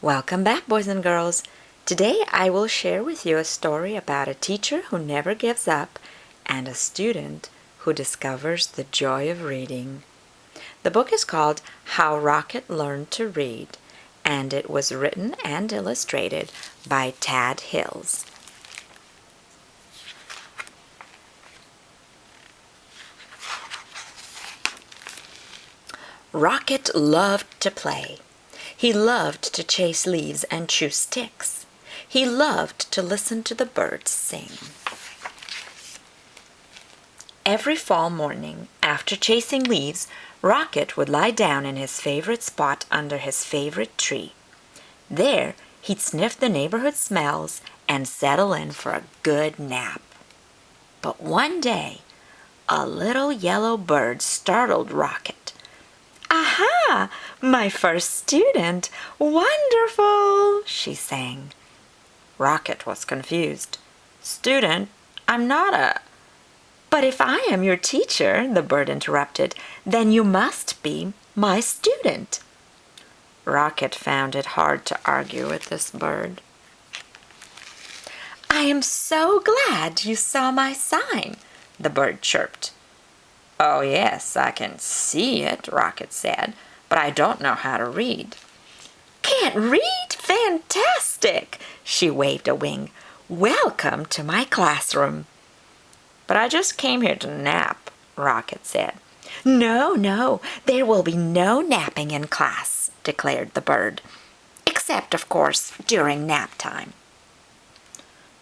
Welcome back, boys and girls. Today I will share with you a story about a teacher who never gives up and a student who discovers the joy of reading. The book is called How Rocket Learned to Read, and it was written and illustrated by Tad Hills. Rocket loved to play. He loved to chase leaves and chew sticks. He loved to listen to the birds sing. Every fall morning, after chasing leaves, Rocket would lie down in his favorite spot under his favorite tree. There, he'd sniff the neighborhood smells and settle in for a good nap. But one day, a little yellow bird startled Rocket. "Aha! My first student! Wonderful!" she sang. Rocket was confused. "Student? I'm not a—" "But if I am your teacher," the bird interrupted, "then you must be my student." Rocket found it hard to argue with this bird. "I am so glad you saw my sign," the bird chirped. "Oh, yes, I can see it," Rocket said, "but I don't know how to read." "Can't read? Fantastic!" She waved a wing. "Welcome to my classroom." "But I just came here to nap," Rocket said. No, there will be no napping in class," declared the bird. "Except, of course, during nap time."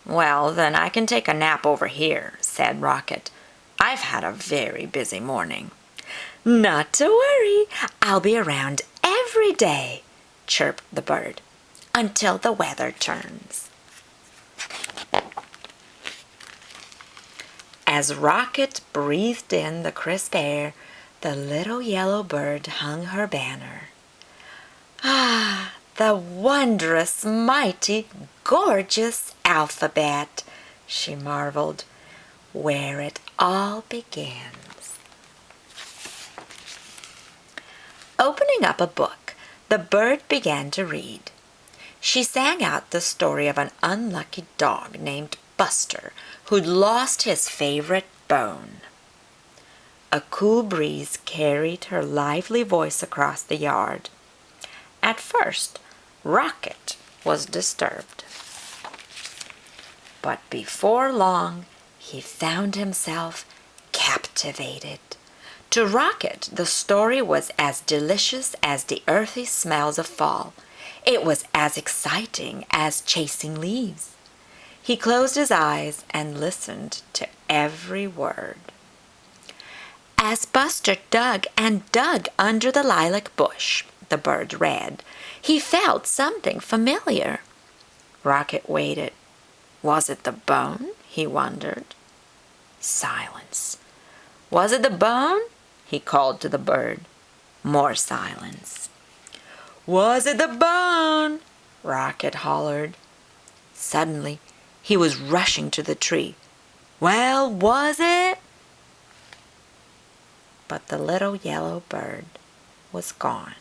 "Well, then I can take a nap over here," said Rocket. "I've had a very busy morning." "Not to worry. I'll be around every day," chirped the bird, "until the weather turns." As Rocket breathed in the crisp air, the little yellow bird hung her banner. "Ah, the wondrous, mighty, gorgeous alphabet," she marveled, "where it all begins." Opening up a book, the bird began to read. She sang out the story of an unlucky dog named Buster who'd lost his favorite bone. A cool breeze carried her lively voice across the yard. At first, Rocket was disturbed. But before long, he found himself captivated. To Rocket, the story was as delicious as the earthy smells of fall. It was as exciting as chasing leaves. He closed his eyes and listened to every word. As Buster dug and dug under the lilac bush, the bird read, he felt something familiar. Rocket waited. Was it the bone? He wondered. Silence. Was it the bone? He called to the bird. More silence. Was it the bone? Rocket hollered. Suddenly, he was rushing to the tree. Well, was it? But the little yellow bird was gone.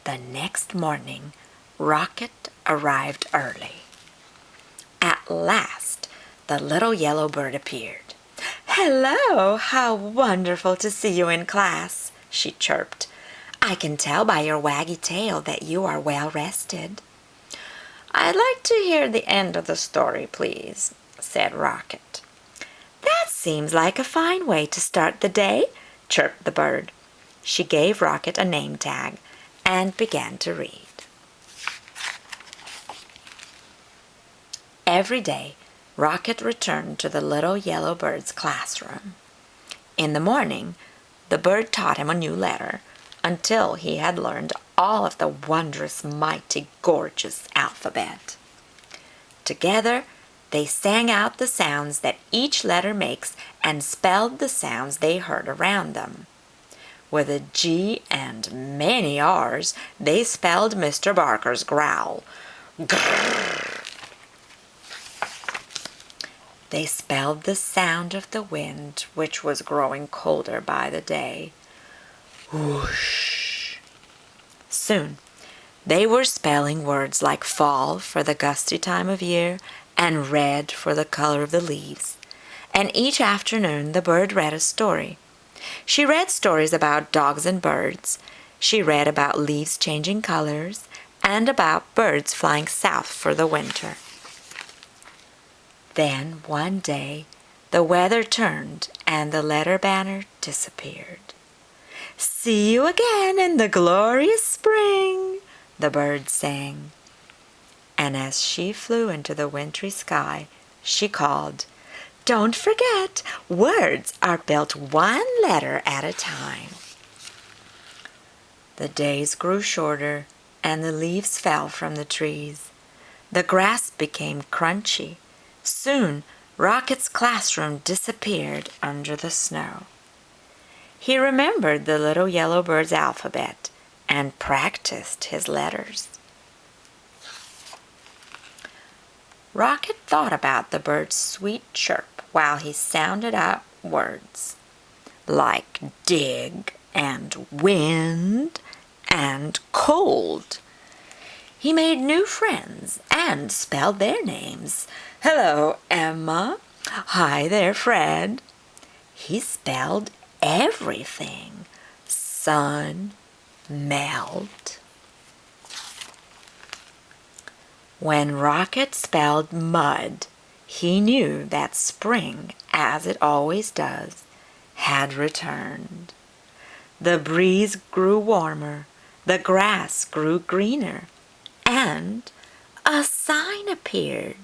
The next morning, Rocket arrived early. At last, the little yellow bird appeared. "Hello, how wonderful to see you in class," she chirped. "I can tell by your waggy tail that you are well rested." "I'd like to hear the end of the story, please," said Rocket. "That seems like a fine way to start the day," chirped the bird. She gave Rocket a name tag and began to read. Every day, Rocket returned to the little yellow bird's classroom. In the morning, the bird taught him a new letter until he had learned all of the wondrous, mighty, gorgeous alphabet. Together, they sang out the sounds that each letter makes and spelled the sounds they heard around them. With a G and many R's, they spelled Mr. Barker's growl. Grrr. They spelled the sound of the wind, which was growing colder by the day. Whoosh. Soon, they were spelling words like fall for the gusty time of year and red for the color of the leaves. And each afternoon the bird read a story. She read stories about dogs and birds. She read about leaves changing colors and about birds flying south for the winter. Then one day the weather turned and the letter banner disappeared. "See you again in the glorious spring," the bird sang. And as she flew into the wintry sky, she called, "Don't forget, words are built one letter at a time." The days grew shorter and the leaves fell from the trees. The grass became crunchy. Soon, Rocket's classroom disappeared under the snow. He remembered the little yellow bird's alphabet and practiced his letters. Rocket thought about the bird's sweet chirp while he sounded out words like dig and wind and cold. He made new friends and spelled their names. "Hello, Emma." "Hi there, Fred." He spelled everything. Sun, melt. When Rocket spelled mud, he knew that spring, as it always does, had returned. The breeze grew warmer, the grass grew greener, and a sign appeared.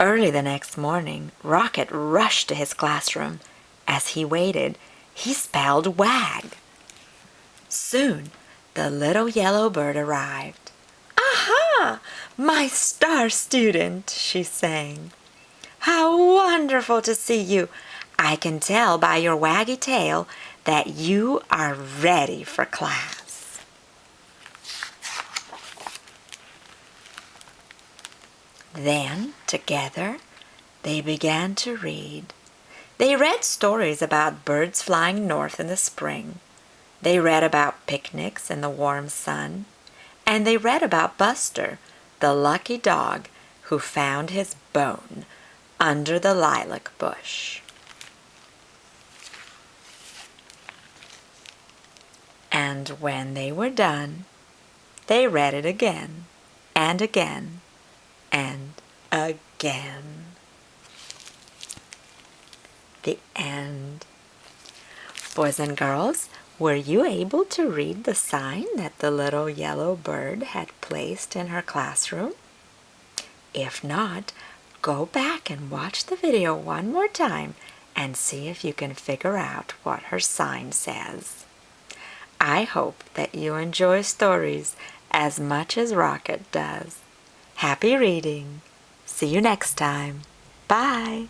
Early the next morning, Rocket rushed to his classroom. As he waited, he spelled wag. Soon, the little yellow bird arrived. "Aha! My star student," she sang. "How wonderful to see you! I can tell by your waggy tail that you are ready for class." Then, together, they began to read. They read stories about birds flying north in the spring. They read about picnics in the warm sun. And they read about Buster, the lucky dog who found his bone under the lilac bush. And when they were done, they read it again and again and again. The end. Boys and girls, were you able to read the sign that the little yellow bird had placed in her classroom? If not, go back and watch the video one more time and see if you can figure out what her sign says. I hope that you enjoy stories as much as Rocket does. Happy reading! See you next time. Bye!